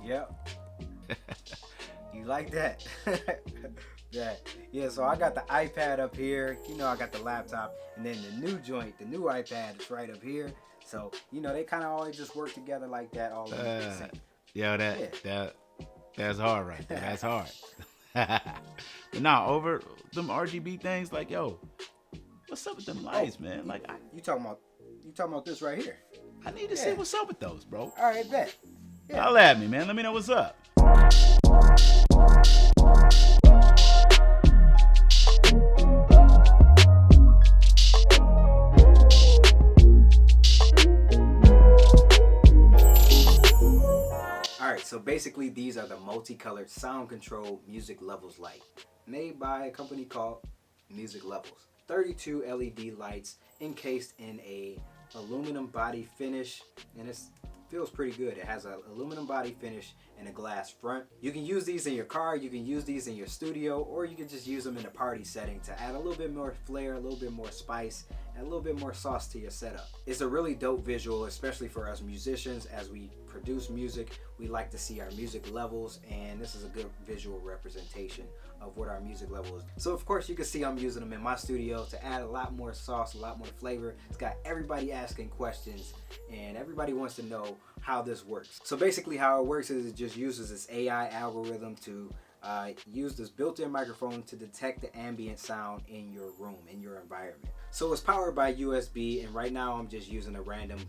Yep. You like that? Yeah, so I got the iPad up here. You know, I got the laptop. And then the new joint, the new iPad is right up here. So, you know, they kind of always just work together like that all in the same. Yo, that's hard right there. That's hard. But nah, over them RGB things, like, yo, what's up with them lights, man? Like, you talking about this right here? I need to see what's up with those, bro. All right, bet. Yeah. Holla at me, man. Let me know what's up. Alright, so basically these are the multicolored sound control music levels light, made by a company called Music Levels. 32 LED lights encased in a aluminum body finish, and it feels pretty good. It has an aluminum body finish and a glass front. You can use these in your car, you can use these in your studio, or you can just use them in a party setting to add a little bit more flair, a little bit more spice, and a little bit more sauce to your setup. It's a really dope visual, especially for us musicians. As we produce music, we like to see our music levels, and this is a good visual representation of what our music level is. So of course you can see I'm using them in my studio to add a lot more sauce, a lot more flavor. It's got everybody asking questions, and everybody wants to know how this works. So basically how it works is it just uses this AI algorithm to use this built-in microphone to detect the ambient sound in your room, in your environment. So it's powered by USB, and right now I'm just using a random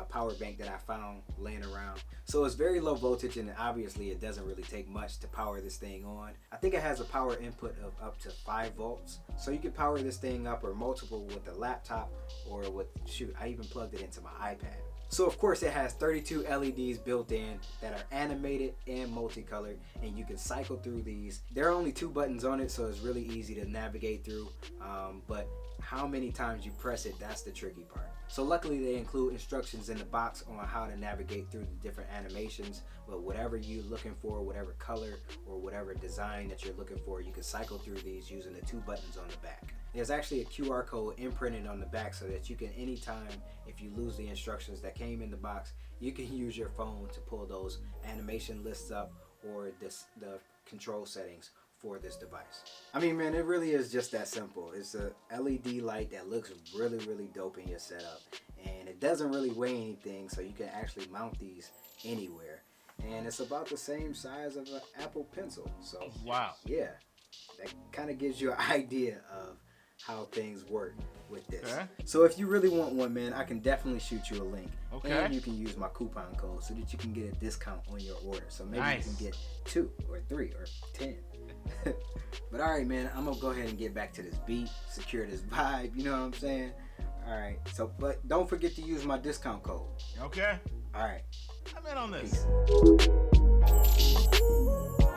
power bank that I found laying around. So it's very low voltage, and obviously it doesn't really take much to power this thing on. I think it has a power input of up to 5 volts. So you can power this thing up or multiple with a laptop, or with, shoot, I even plugged it into my iPad. So of course it has 32 LEDs built in that are animated and multicolored, and you can cycle through these. There are only 2 buttons on it, so it's really easy to navigate through, but how many times you press it, that's the tricky part. So luckily they include instructions in the box on how to navigate through the different animations, but whatever you're looking for, whatever color or whatever design that you're looking for, you can cycle through these using the 2 buttons on the back. There's actually a QR code imprinted on the back so that you can, anytime if you lose the instructions that came in the box, you can use your phone to pull those animation lists up or the control settings for this device. I mean, man, it really is just that simple. It's a LED light that looks really, really dope in your setup, and it doesn't really weigh anything, so you can actually mount these anywhere. And it's about the same size of an Apple Pencil. So wow. Yeah, that kind of gives you an idea of how things work with this. Okay. So if you really want one, man, I can definitely shoot you a link. Okay. And you can use my coupon code so that you can get a discount on your order. So maybe you can get 2 or 3 or 10. But all right, man, I'm gonna go ahead and get back to this beat, secure this vibe, you know what I'm saying? All right, so, but don't forget to use my discount code. Okay. All right. I'm in on this. Peace.